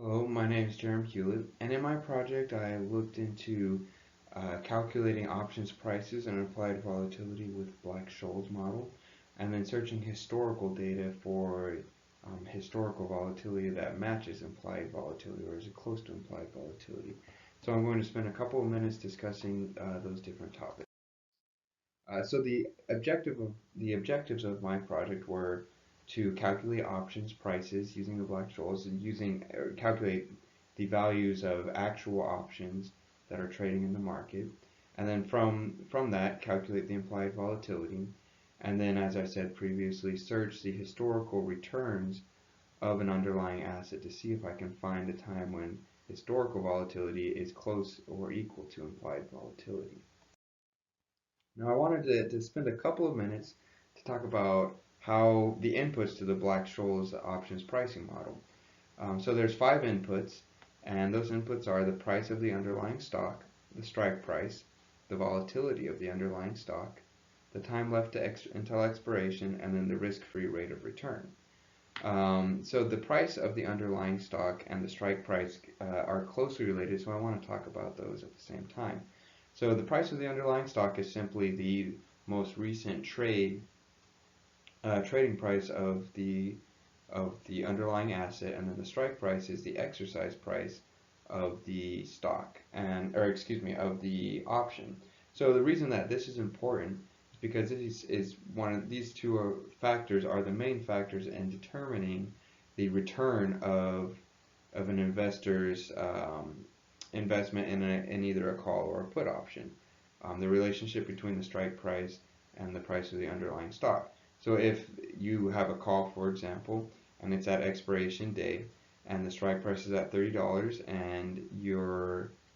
Hello, my name is Jarom Hulet, and in my project I looked into calculating options prices and applied volatility with Black-Scholes model, and then searching historical data for historical volatility that matches implied volatility or is close to implied volatility. So I'm going to spend a couple of minutes discussing those different topics. So the objectives of my project were to calculate options prices using the Black-Scholes and calculate the values of actual options that are trading in the market, and then from that calculate the implied volatility, and then as I said previously, search the historical returns of an underlying asset to see if I can find a time when historical volatility is close or equal to implied volatility. Now I wanted to spend a couple of minutes to talk about how the inputs to the Black-Scholes options pricing model. So there's five inputs, and those inputs are the price of the underlying stock, the strike price, the volatility of the underlying stock, the time left until expiration, and then the risk-free rate of return. So the price of the underlying stock and the strike price are closely related, so I want to talk about those at the same time. So the price of the underlying stock is simply the most recent trading price of the underlying asset, and then the strike price is the exercise price of the stock or excuse me, of the option. So the reason that this is important is because this is one of these factors are the main factors in determining the return of an investor's investment in either a call or a put option. The relationship between the strike price and the price of the underlying stock. So if you have a call, for example, and it's at expiration day, and the strike price is at $30, and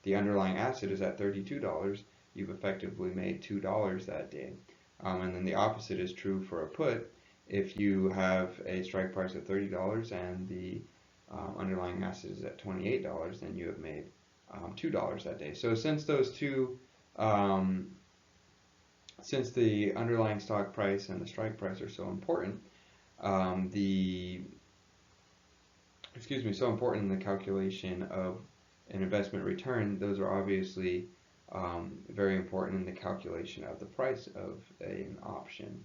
the underlying asset is at $32, you've effectively made $2 that day. And then the opposite is true for a put. If you have a strike price of $30 and the underlying asset is at $28, then you have made $2 that day. So um, since the underlying stock price and the strike price are so important, the so important in the calculation of an investment return, those are obviously very important in the calculation of the price of an option.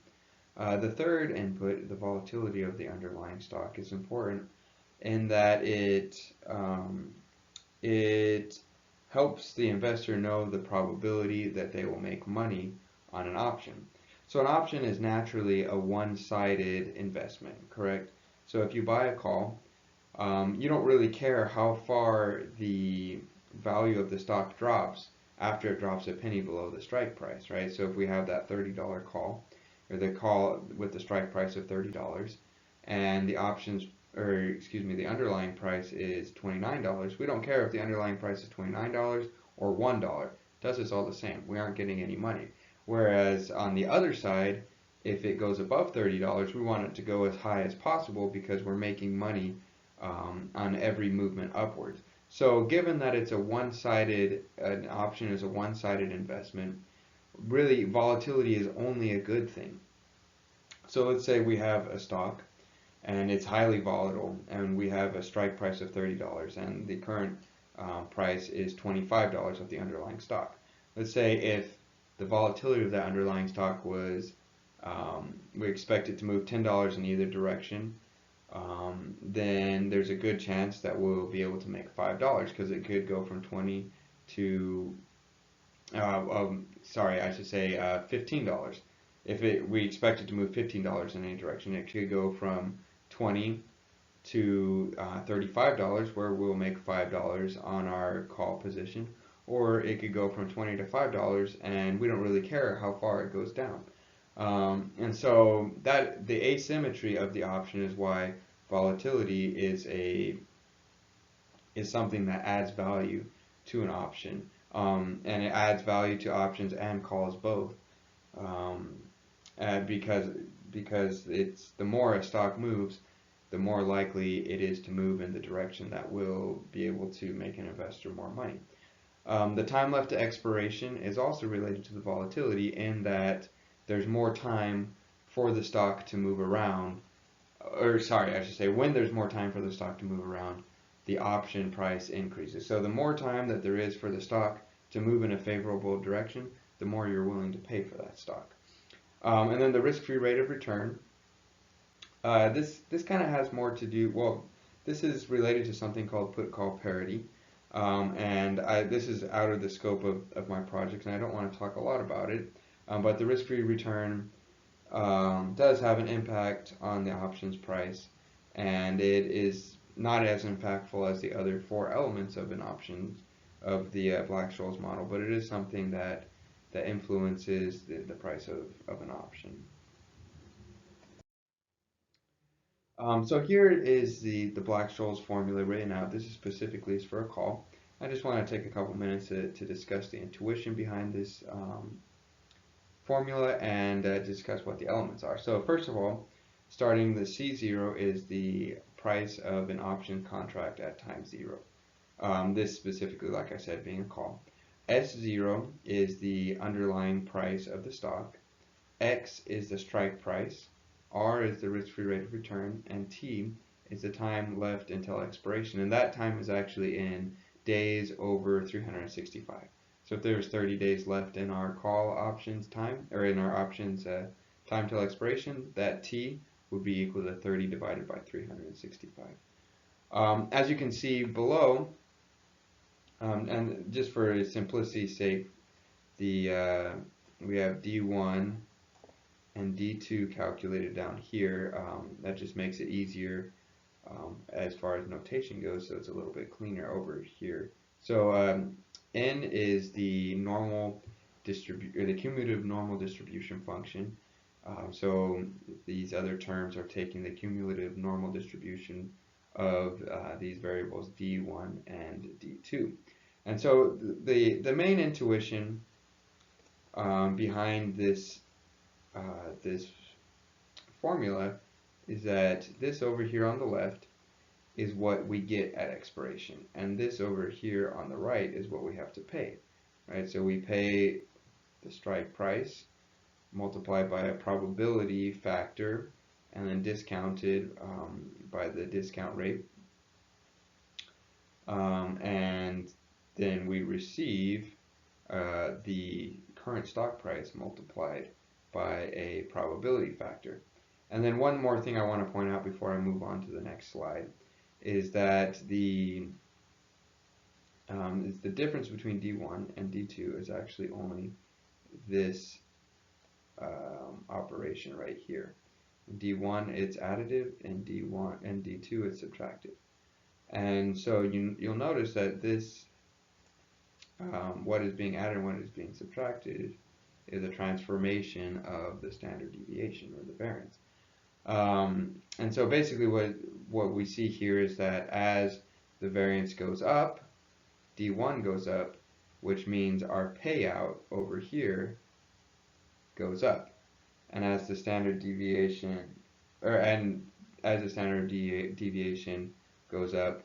The third input, the volatility of the underlying stock, is important in that it helps the investor know the probability that they will make money on an option. So an option is naturally a one-sided investment, correct? So if you buy a call, you don't really care how far the value of the stock drops after it drops a penny below the strike price, right? So if we have that $30 call, or the call with the strike price of $30, and the underlying price is $29, we don't care if the underlying price is $29 or $1. It does us all the same. We aren't getting any money. Whereas on the other side, if it goes above $30, we want it to go as high as possible because we're making money on every movement upwards. So given that an option is a one-sided investment, really volatility is only a good thing. So let's say we have a stock and it's highly volatile, and we have a strike price of $30, and the current price is $25 of the underlying stock. Let's say if the volatility of that underlying stock was, we expect it to move $10 in either direction, then there's a good chance that we'll be able to make $5 because it could go from 20 to, sorry, I should say $15. If we expect it to move $15 in any direction, it could go from 20 to $35, where we'll make $5 on our call position, or it could go from 20 to $5, and we don't really care how far it goes down. And so that the asymmetry of the option is why volatility is something that adds value to an option, and it adds value to options and calls both, because it's the more a stock moves, the more likely it is to move in the direction that will be able to make an investor more money. The time left to expiration is also related to the volatility in that there's more time for the stock to move around, or sorry, I should say when there's more time for the stock to move around, the option price increases. So the more time that there is for the stock to move in a favorable direction, the more you're willing to pay for that stock. And then the risk-free rate of return. This kind of has more to do, well, this is related to something called put-call parity. This is out of the scope of my project, and I don't want to talk a lot about it. But the risk-free return does have an impact on the options price, and it is not as impactful as the other four elements of an option of the Black-Scholes model, but it is something that influences the price of an option. So here is the Black-Scholes formula written out. This is specifically for a call. I just want to take a couple minutes to discuss the intuition behind this formula and discuss what the elements are. So first of all, starting the C0 is the price of an option contract at time 0. This specifically, like I said, being a call. S0 is the underlying price of the stock. X is the strike price. R is the risk-free rate of return, and T is the time left until expiration, and that time is actually in days over 365. So if there's 30 days left in our call options time, or in our options time till expiration, that T would be equal to 30 divided by 365. As you can see below, and just for simplicity's sake, we have D1 and D2 calculated down here. That just makes it easier as far as notation goes, so it's a little bit cleaner over here. So N is the the cumulative normal distribution function. So these other terms are taking the cumulative normal distribution of these variables D1 and D2. And so the main intuition behind this formula is that this over here on the left is what we get at expiration, and this over here on the right is what we have to pay, right? So we pay the strike price multiplied by a probability factor and then discounted by the discount rate, and then we receive the current stock price multiplied by a probability factor. And then one more thing I want to point out before I move on to the next slide is that the difference between D1 and D2 is actually only this operation right here. In D1 it's additive, and D1 and D2 it's subtractive. And so you'll notice that this what is being added and what is being subtracted is a transformation of the standard deviation or the variance. And so basically what we see here is that as the variance goes up, D1 goes up, which means our payout over here goes up. And as the standard deviation, deviation goes up,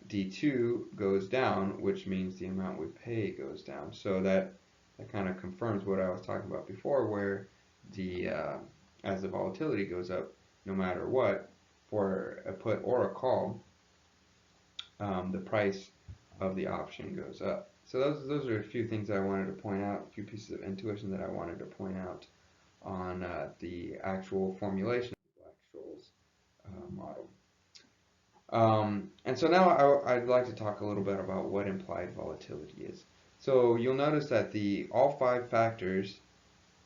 D2 goes down, which means the amount we pay goes down. So that kind of confirms what I was talking about before, where as the volatility goes up, no matter what, for a put or a call, the price of the option goes up. So those are a few things that I wanted to point out, a few pieces of intuition that I wanted to point out on the actual formulation of the Black-Scholes model. And so now I'd like to talk a little bit about what implied volatility is. So you'll notice that all 5 factors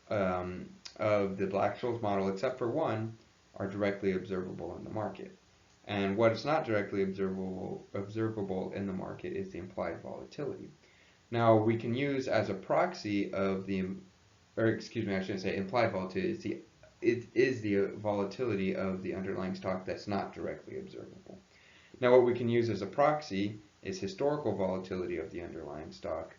of the Black-Scholes model, except for one, are directly observable in the market. And what is not directly observable in the market is the implied volatility. Now we can use as a proxy of I shouldn't say implied volatility. It is the volatility of the underlying stock that's not directly observable. Now what we can use as a proxy is historical volatility of the underlying stock.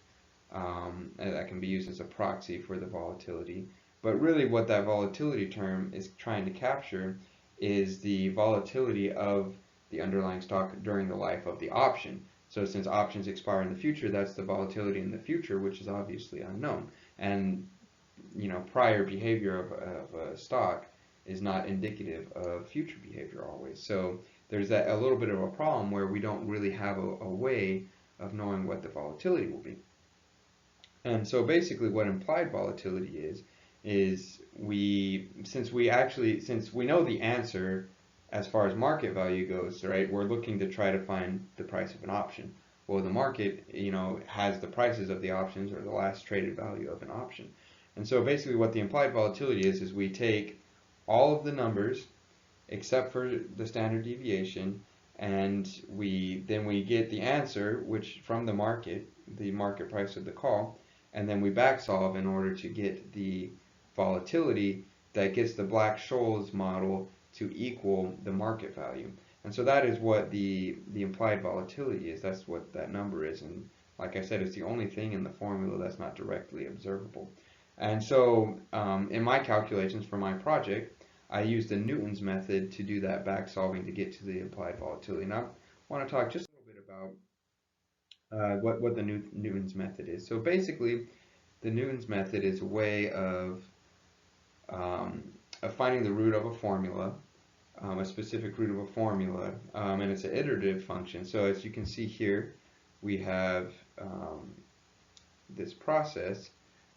And that can be used as a proxy for the volatility. But really what that volatility term is trying to capture is the volatility of the underlying stock during the life of the option. So since options expire in the future, that's the volatility in the future, which is obviously unknown. And prior behavior of a stock is not indicative of future behavior always. So there's a little bit of a problem where we don't really have a way of knowing what the volatility will be. And so basically what implied volatility is since we know the answer as far as market value goes, right? We're looking to try to find the price of an option. Well, the market, has the prices of the options or the last traded value of an option. And so basically what the implied volatility is we take all of the numbers except for the standard deviation, and then we get the answer, which from the market price of the call, and then we back solve in order to get the volatility that gets the Black-Scholes model to equal the market value. And so that is what the implied volatility is. That's what that number is. And like I said, it's the only thing in the formula that's not directly observable. And so in my calculations for my project, I used the Newton's method to do that back solving to get to the implied volatility. Now, I want to talk just a little bit about what the Newton's method is. So basically, the Newton's method is a way of finding the root of a formula, a specific root of a formula, and it's an iterative function. So as you can see here, we have this process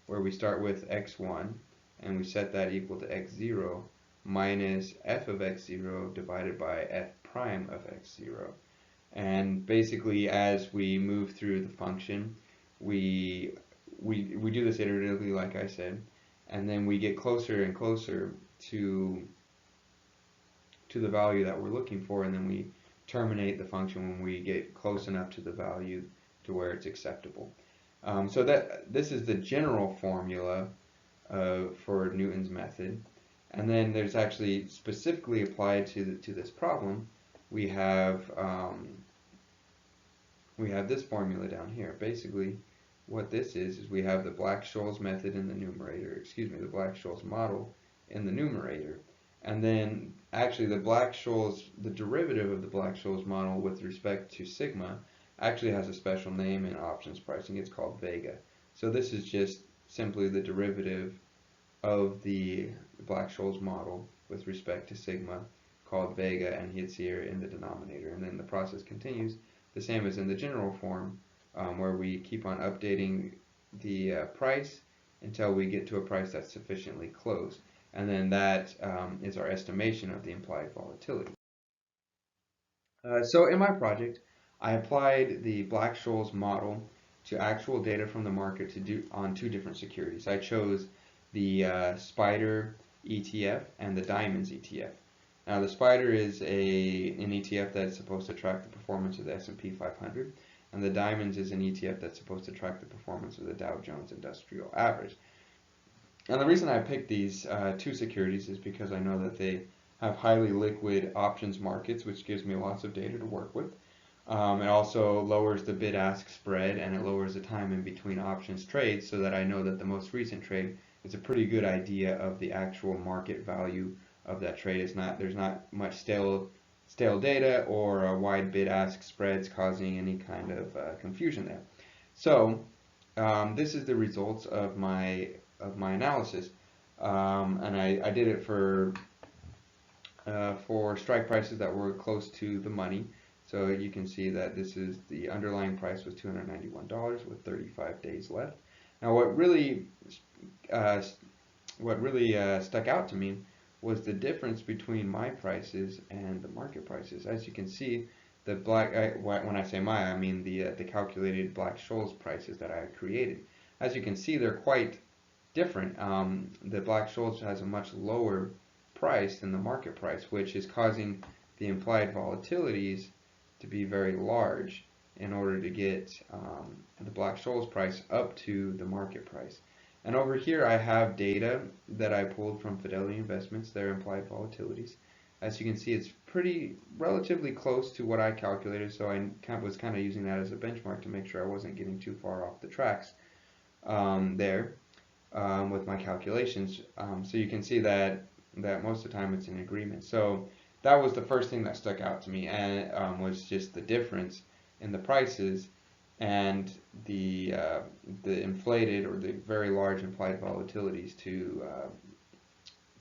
where we start with x1 and we set that equal to x0 minus f of x0 divided by f prime of x0. And basically as we move through the function, we do this iteratively, like I said, and then we get closer and closer to the value that we're looking for, and then we terminate the function when we get close enough to the value to where it's acceptable. So this is the general formula for Newton's method, and then there's actually specifically applied to this problem. We have this formula down here. Basically, what this is we have the Black-Scholes method in the numerator. Excuse me, the Black-Scholes model in the numerator. And then actually the derivative of the Black-Scholes model with respect to sigma actually has a special name in options pricing. It's called vega. So this is just simply the derivative of the Black-Scholes model with respect to sigma called vega, and it's here in the denominator. And then the process continues the same as in the general form, where we keep on updating the price until we get to a price that's sufficiently close. And then that is our estimation of the implied volatility. So in my project, I applied the Black-Scholes model to actual data from the market to do on two different securities. I chose the Spider ETF and the Diamonds ETF. Now the Spider is an ETF that's supposed to track the performance of the S&P 500, and the Diamonds is an ETF that's supposed to track the performance of the Dow Jones Industrial Average. And the reason I picked these two securities is because I know that they have highly liquid options markets, which gives me lots of data to work with. It also lowers the bid-ask spread, and it lowers the time in between options trades, so that I know that the most recent trade is a pretty good idea of the actual market value of that trade. There's not much stale data or a wide bid-ask spreads causing any kind of confusion there. So this is the results of my analysis, and I did it for strike prices that were close to the money. So you can see that this is the underlying price was $291 with 35 days left. Now what really stuck out to me was the difference between my prices and the market prices. As you can see, the when I say my, I mean the calculated Black-Scholes prices that I created. As you can see, they're quite different. The Black-Scholes has a much lower price than the market price, which is causing the implied volatilities to be very large in order to get the Black-Scholes price up to the market price. And over here I have data that I pulled from Fidelity Investments, their implied volatilities. As you can see, it's relatively close to what I calculated, so I was kind of using that as a benchmark to make sure I wasn't getting too far off the tracks there with my calculations. So you can see that most of the time it's in agreement. So that was the first thing that stuck out to me, and was just the difference in the prices and the inflated or the very large implied volatilities to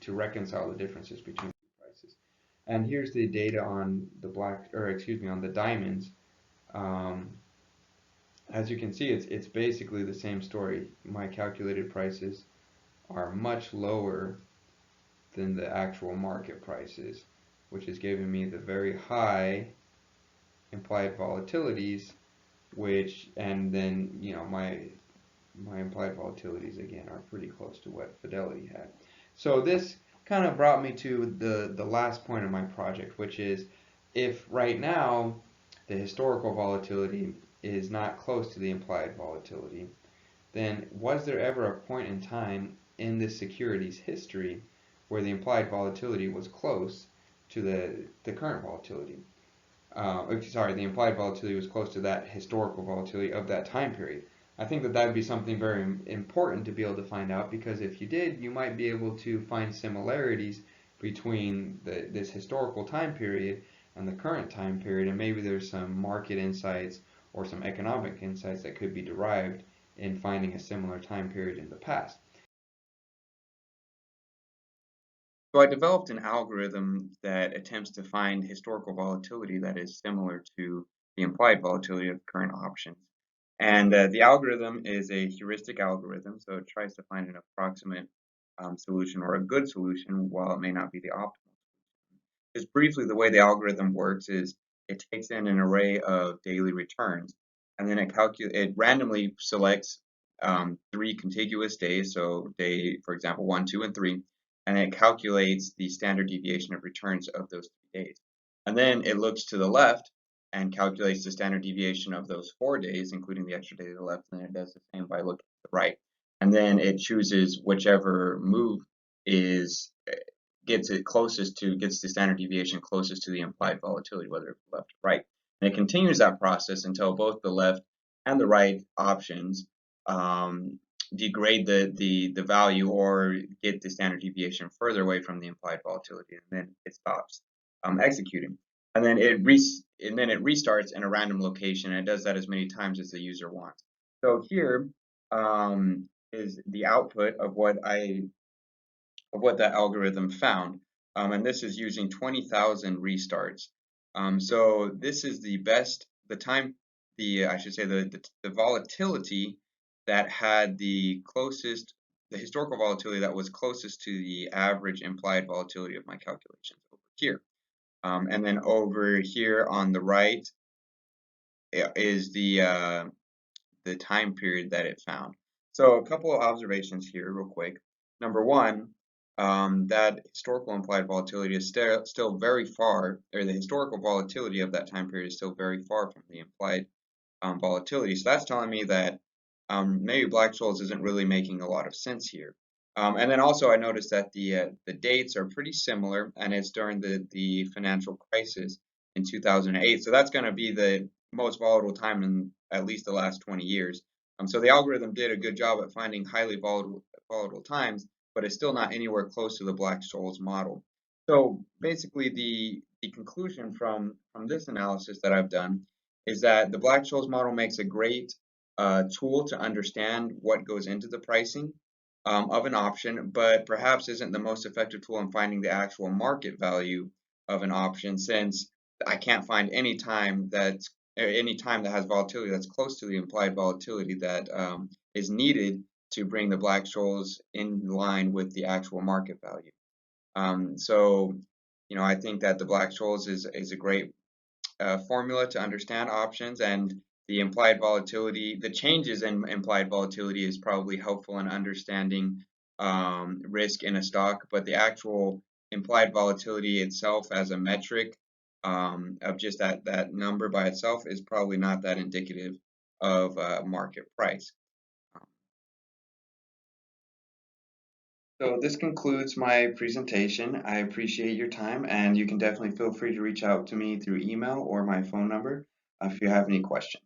reconcile the differences between the prices. And here's the data on the on the diamonds. Um, as you can see, it's basically the same story. My calculated prices are much lower than the actual market prices, which is giving me the very high implied volatilities, which and then my implied volatilities again are pretty close to what Fidelity had. So this kind of brought me to the last point of my project, which is if right now the historical volatility is not close to the implied volatility, then was there ever a point in time in this security's history where the implied volatility was close to the current volatility? Sorry, the implied volatility was close to that historical volatility of that time period. I think that would be something very important to be able to find out, because if you did, you might be able to find similarities between this historical time period and the current time period, and maybe there's some market insights or some economic insights that could be derived in finding a similar time period in the past. So I developed an algorithm that attempts to find historical volatility that is similar to the implied volatility of current options. And the algorithm is a heuristic algorithm, so it tries to find an approximate solution or a good solution while it may not be the optimal. Just briefly, the way the algorithm works is it takes in an array of daily returns, and then it randomly selects 3 contiguous days, so day, for example, 1, 2, and 3, and it calculates the standard deviation of returns of those 3 days. And then it looks to the left and calculates the standard deviation of those 4 days, including the extra day to the left, and then it does the same by looking to the right. And then it chooses whichever move is gets the standard deviation closest to the implied volatility, whether it's left or right. And it continues that process until both the left and the right options degrade the value or get the standard deviation further away from the implied volatility, and then it stops executing. And then it restarts in a random location, and it does that as many times as the user wants. So here is the output of what that algorithm found. And this is using 20,000 restarts. So this is the best, I should say the volatility that had the historical volatility that was closest to the average implied volatility of my calculations over here. And then over here on the right is the time period that it found. So a couple of observations here real quick. Number one, that historical implied volatility is still very far, or the historical volatility of that time period is still very far from the implied volatility. So that's telling me that maybe Black-Scholes isn't really making a lot of sense here. And then also I noticed that the dates are pretty similar, and it's during the financial crisis in 2008. So that's going to be the most volatile time in at least the last 20 years. So the algorithm did a good job at finding highly volatile times, but it's still not anywhere close to the Black-Scholes model. So basically the conclusion from this analysis that I've done is that the Black-Scholes model makes a great tool to understand what goes into the pricing of an option, but perhaps isn't the most effective tool in finding the actual market value of an option, since I can't find any time that has volatility that's close to the implied volatility that is needed to bring the Black-Scholes in line with the actual market value. So, I think that the Black-Scholes is a great formula to understand options, and the implied volatility, the changes in implied volatility is probably helpful in understanding risk in a stock, but the actual implied volatility itself as a metric of just that number by itself is probably not that indicative of market price. So this concludes my presentation. I appreciate your time, and you can definitely feel free to reach out to me through email or my phone number if you have any questions.